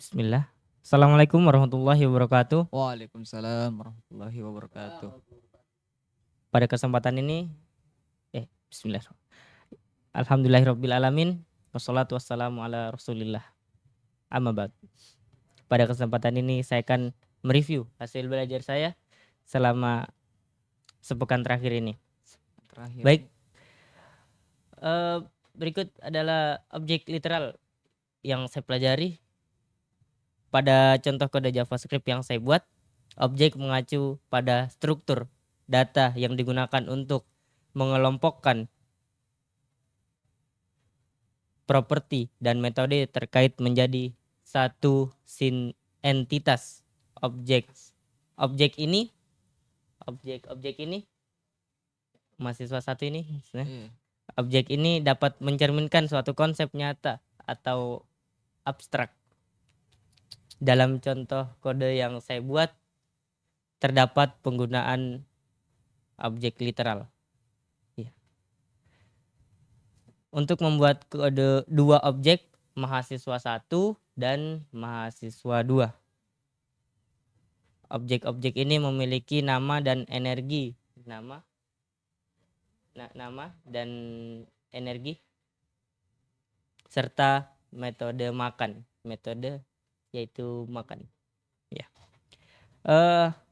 Bismillah. Assalamualaikum warahmatullahi wabarakatuh. Waalaikumsalam warahmatullahi wabarakatuh. Pada kesempatan ini, Bismillah. Alhamdulillahirabbil alamin. Wassalatu wassalamu ala Rasulillah. Amma ba'd. Pada kesempatan ini saya akan mereview hasil belajar saya selama sepekan terakhir ini. Terakhir. Baik. Berikut adalah objek literal yang saya pelajari. Pada contoh kode JavaScript yang saya buat, objek mengacu pada struktur data yang digunakan untuk mengelompokkan properti dan metode terkait menjadi satu entitas objek. Objek ini mahasiswa satu ini objek ini dapat mencerminkan suatu konsep nyata atau abstrak. Dalam contoh kode yang saya buat terdapat penggunaan objek literal. Untuk membuat kode dua objek, mahasiswa 1 dan mahasiswa 2. Objek-objek ini memiliki nama dan energi. Nama dan energi serta metode makan. Metode yaitu makan. Ya.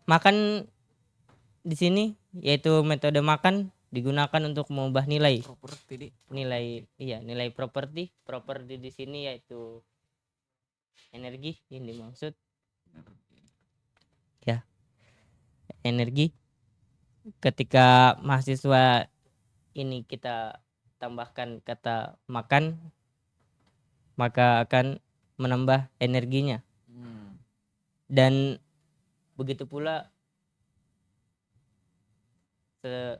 Makan di sini yaitu metode makan digunakan untuk mengubah nilai properti. Properti di sini yaitu energi yang dimaksud. Ya. Energi. Ketika mahasiswa ini kita tambahkan kata makan, maka akan menambah energinya. Dan begitu pula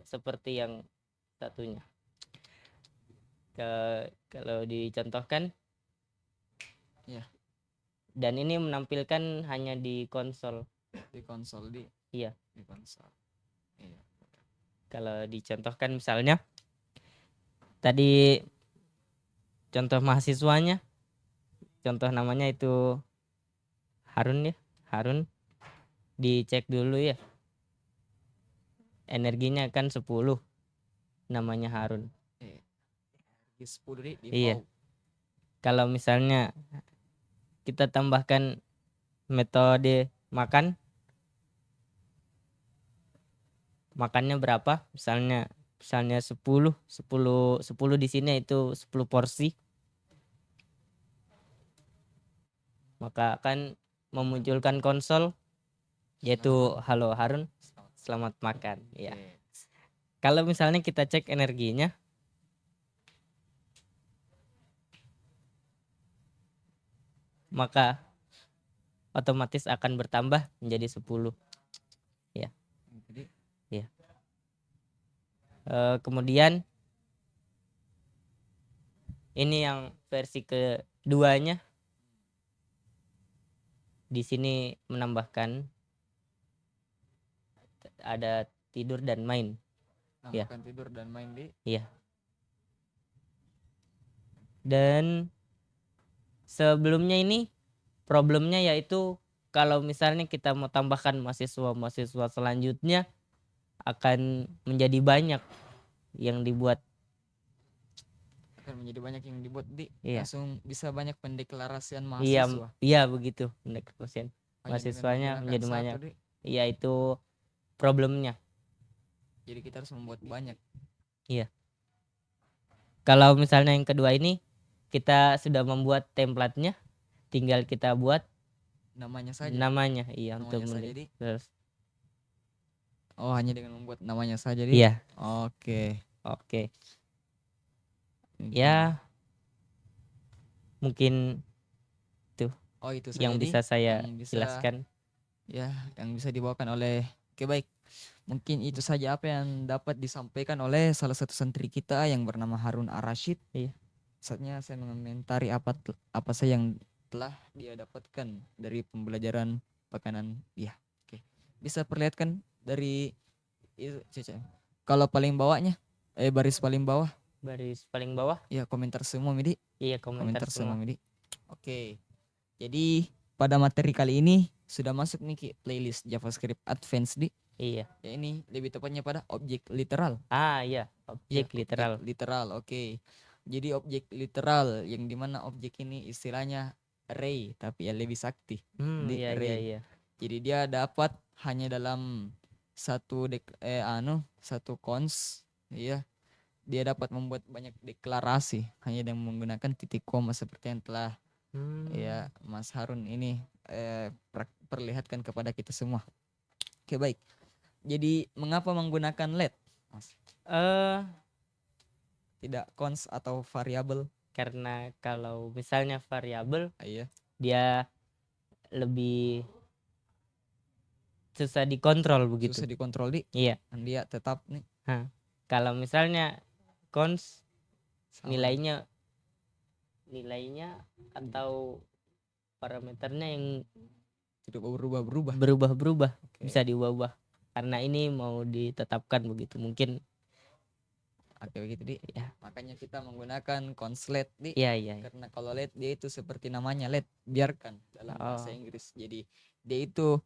seperti yang satunya. Kalau dicontohkan, dan ini menampilkan hanya di konsol. Iya. Di konsol. Iya. Kalau dicontohkan misalnya, tadi contoh mahasiswanya, contoh namanya itu Harun ya. Harun, dicek dulu ya. Energinya kan 10. Namanya Harun. Energi 10 di iya. Kalau misalnya kita tambahkan metode makan, makannya berapa? Misalnya 10 di sini itu 10 porsi. Maka akan memunculkan konsol yaitu halo Harun, selamat makan. Ya. Kalau misalnya kita cek energinya, maka otomatis akan bertambah menjadi 10. Ya. Ya. Kemudian ini yang versi keduanya. Di sini menambahkan ada tidur dan main. Tidur dan main di. Iya. Dan sebelumnya ini problemnya yaitu kalau misalnya kita mau tambahkan mahasiswa selanjutnya akan menjadi banyak yang dibuat. Iya. Langsung bisa banyak pendeklarasian mahasiswa. Iya begitu, pendeklarasian mahasiswanya menjadi banyak. Iya, itu problemnya. Jadi kita harus membuat banyak. Iya. Kalau misalnya yang kedua ini kita sudah membuat template-nya, tinggal kita buat namanya saja. Iya, namanya untuk saja di. terus. Hanya dengan membuat namanya saja di. Iya. Oke. Ya, mungkin itu yang bisa saya jelaskan. Ya, yang bisa dibawakan oleh. Oke, baik. Mungkin itu saja apa yang dapat disampaikan oleh salah satu santri kita yang bernama Harun Ar-Rasyid. Iya. Saatnya saya mengomentari apa saja yang telah dia dapatkan dari pembelajaran pekanan dia. Oke. Bisa perlihatkan dari itu, Cece. Kalau paling bawahnya, baris paling bawah. Baris paling bawah. Iya, komentar semua, Midi. Iya, komentar semua, Midi. Oke. Jadi pada materi kali ini sudah masuk nih Ki, playlist JavaScript Advanced di. Iya. Ya ini lebih tepatnya pada objek literal. Iya, Ya, objek literal. Objek literal, oke. Jadi objek literal yang dimana objek ini istilahnya array tapi ya lebih sakti di Iya, iya, array. iya. Jadi dia dapat hanya dalam satu cons, iya. Dia dapat membuat banyak deklarasi hanya dengan menggunakan titik koma seperti yang telah ya Mas Harun ini perlihatkan kepada kita semua. Oke, baik. Jadi mengapa menggunakan let, Mas? Eh, Tidak cons atau variabel? karena kalau misalnya variabel Iya. dia lebih susah dikontrol begitu. Susah dikontrol di. Iya. Dan dia tetap nih Kalau misalnya cons sama. nilainya atau parameternya yang Tidak berubah-berubah. berubah-berubah, Oke. bisa diubah-ubah. Karena ini mau ditetapkan begitu. Mungkin Oke, begitu di. ya. Makanya kita menggunakan conslet di. Iya, iya. Karena kalau let dia itu seperti namanya let, biarkan dalam bahasa Oh. Inggris. Jadi dia itu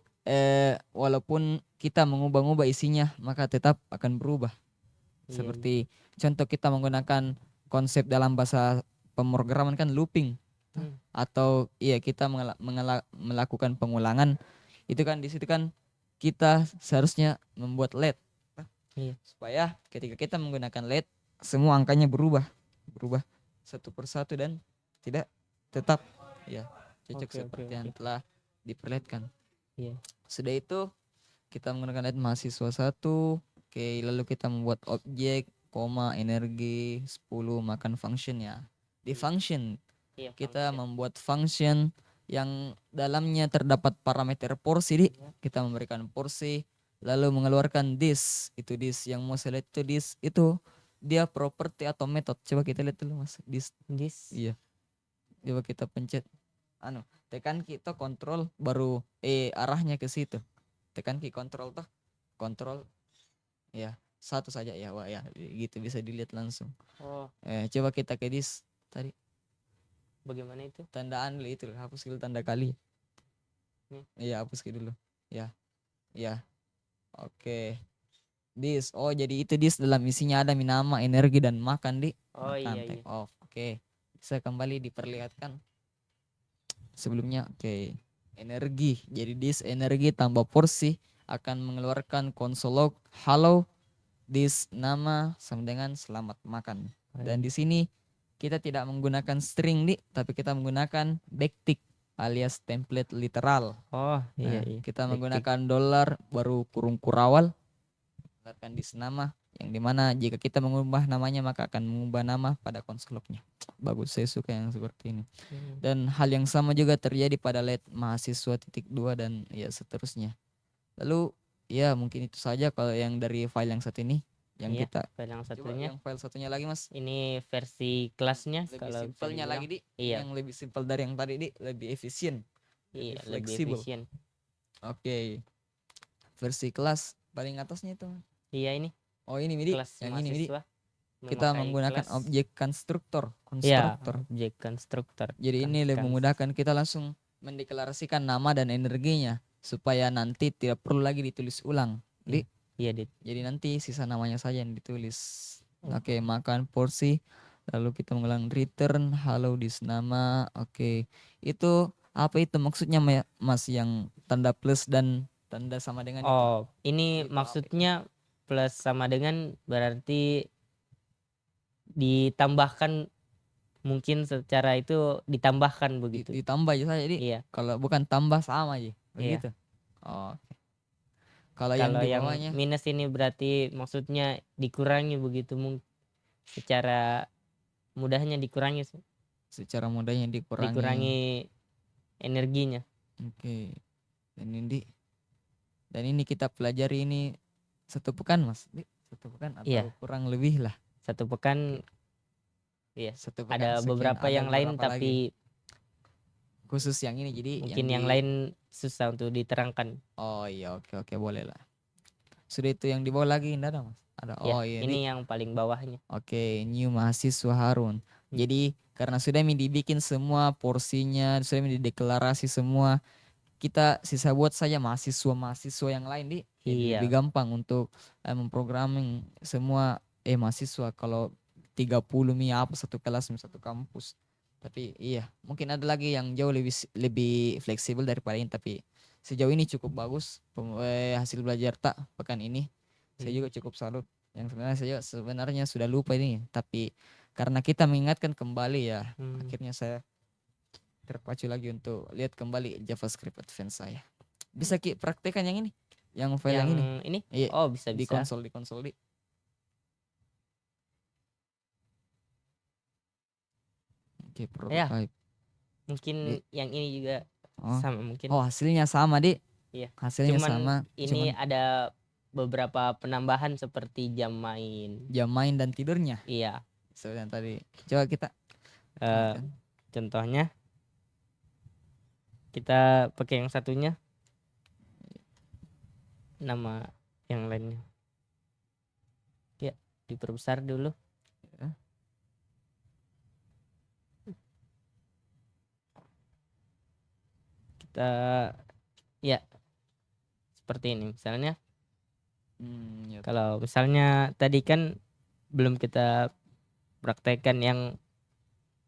walaupun kita mengubah-ubah isinya maka tetap akan berubah. Iya, Seperti contoh kita menggunakan konsep dalam bahasa pemrograman kan looping. Atau iya kita melakukan pengulangan, itu kan di situ kan kita seharusnya membuat let. Iya. Supaya ketika kita menggunakan let semua angkanya berubah satu persatu dan tidak tetap ya cocok Oke, seperti oke, yang oke. telah diperlihatkan. Iya. Sudah itu kita menggunakan let mahasiswa 1. Oke, lalu kita membuat objek, koma, energi 10 makan functionnya. Di function Iya, kita function. membuat function yang dalamnya terdapat parameter porsi di. Kita memberikan porsi lalu mengeluarkan this. Itu this yang mau saya lihat itu this itu dia property atau method. Coba kita lihat dulu Mas. This. Iya. Coba kita pencet tekan kita kontrol baru arahnya ke situ. Tekan key kontrol kontrol ya satu saja ya. Wah ya gitu bisa dilihat langsung. Oh, Coba kita ke this tadi. bagaimana itu? Tandaan dulu itu hapus dulu tanda kali. Iya hapus dulu. Ya. Oke. This. Oh jadi itu this dalam isinya ada nama, energi dan makan di. Oh, Makan iya, type iya. of. Oke. Bisa kembali diperlihatkan sebelumnya. Oke. Energi. Jadi this energi tambah porsi akan mengeluarkan console log hello this nama sama dengan selamat makan. Dan di sini kita tidak menggunakan string di, tapi kita menggunakan backtick alias template literal. Oh, iya, Nah, iya. kita Backtick. menggunakan dollar baru kurung kurawal menggunakan this nama yang dimana jika kita mengubah namanya maka akan mengubah nama pada console lognya. Bagus, saya suka yang seperti ini. Dan hal yang sama juga terjadi pada let mahasiswa .2 dan ya seterusnya. Lalu ya mungkin itu saja kalau yang dari file yang satu ini yang Iya, kita file yang coba satunya. yang file satunya lagi Mas. Ini versi kelasnya Lebih kalau bisa simpelnya dibilang. lagi di. Iya. Yang lebih simpel dari yang tadi di, lebih efisien. Iya, lebih fleksibel. efisien. Oke. Versi kelas paling atasnya itu. Iya, ini Oh ini MIDI. kelas Yang ini MIDI. mahasiswa. Kita Memakai menggunakan kelas. objek konstruktor. Iya, objek konstruktor. Jadi ini lebih memudahkan kita langsung mendeklarasikan nama dan energinya supaya nanti tidak perlu lagi ditulis ulang. Iya, Dit. Jadi nanti sisa namanya saja yang ditulis. Oke, makan porsi. Lalu kita mengulang return hello this nama. Oke. Itu apa itu maksudnya Mas yang tanda plus dan tanda sama dengan itu? Oh, ini Itu maksudnya plus sama dengan berarti ditambahkan, mungkin secara itu ditambahkan begitu. Ditambah aja saja jadi. Iya. Kalau bukan tambah sama aja. Begitu. Iya. Oh. Kalau yang di bawahnya minus ini berarti maksudnya dikurangi begitu, secara mudahnya dikurangi. Secara mudahnya Dikurangi energinya. Oke. Dan ini kita pelajari ini 1 pekan Mas. 1 pekan atau Iya. kurang lebih lah. 1 pekan. Iya. 1 pekan Ada sekian, beberapa yang lain beberapa tapi khusus yang ini jadi mungkin yang lain susah untuk diterangkan. Oh iya, oke boleh lah. Sudah itu yang di bawah lagi enggak ada Mas? Ada. Ya, Oh iya. ini yang paling bawahnya. Oke, new mahasiswa Harun. Jadi karena sudah dibikin semua porsinya, sudah dideklarasi semua, kita sisa buat saja mahasiswa yang lain di. Jadi lebih Iya. gampang untuk memprogramming semua mahasiswa kalau 30 apa satu kelas satu kampus. Tapi iya, mungkin ada lagi yang jauh lebih fleksibel daripada ini, tapi sejauh ini cukup bagus hasil belajar tak pekan ini. Saya juga cukup salut. Yang sebenarnya sudah lupa ini, tapi karena kita mengingatkan kembali ya, akhirnya saya terpacu lagi untuk lihat kembali JavaScript Advance saya. Bisa Ki praktekan yang ini, yang file yang ini. Iya, Oh, bisa di bisa. konsol. Oke, Ya, prototype. mungkin Di. yang ini juga Oh. sama mungkin. Oh, hasilnya sama, Di. Iya. Hasilnya Cuman sama. ini ada beberapa penambahan seperti jam main. Jam main dan tidurnya. Iya. Seperti yang tadi. Coba kita contohnya kita pakai yang satunya, nama yang lainnya. Ya, diperbesar dulu. Kita ya seperti ini misalnya. Ya. Kalau misalnya tadi kan belum kita praktekkan yang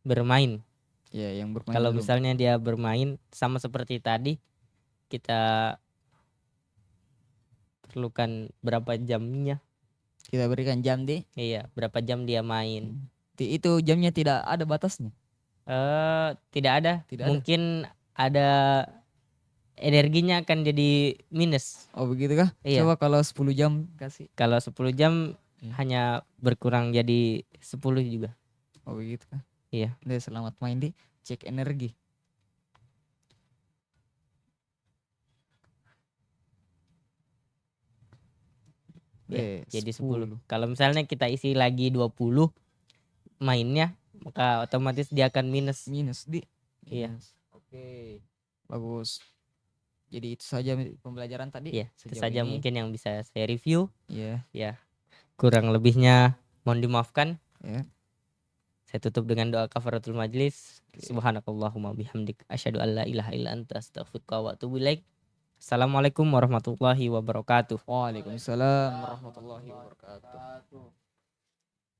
bermain. Ya, yang bermain Kalau belum. misalnya dia bermain sama seperti tadi, kita perlukan berapa jamnya. Kita berikan jam, Di. Iya, berapa jam dia main. Itu jamnya tidak ada batasnya. Tidak ada. Tidak ada. Mungkin ada energinya akan jadi minus. Oh, begitu kah? Iya. Coba kalau 10 jam kasih. Kalau 10 jam hanya berkurang jadi 10 juga. Oh, begitu kah? Iya. Udah, selamat main, Di. Cek energi. Ya, jadi 10. Kalau misalnya kita isi lagi 20 mainnya, maka otomatis dia akan minus. Minus, Di. Iya. Oke. Bagus. Jadi itu saja pembelajaran tadi. Iya, itu sejauh saja ini. mungkin yang bisa saya review. Iya. Ya. Kurang lebihnya mohon dimaafkan. Ya. Saya tutup dengan doa kafaratul majlis. Subhanakallahumma bihamdik asyhadu an la ilaha illa anta astaghfiruka wa atubu ilaik. Assalamualaikum warahmatullahi wabarakatuh. Waalaikumsalam warahmatullahi wabarakatuh.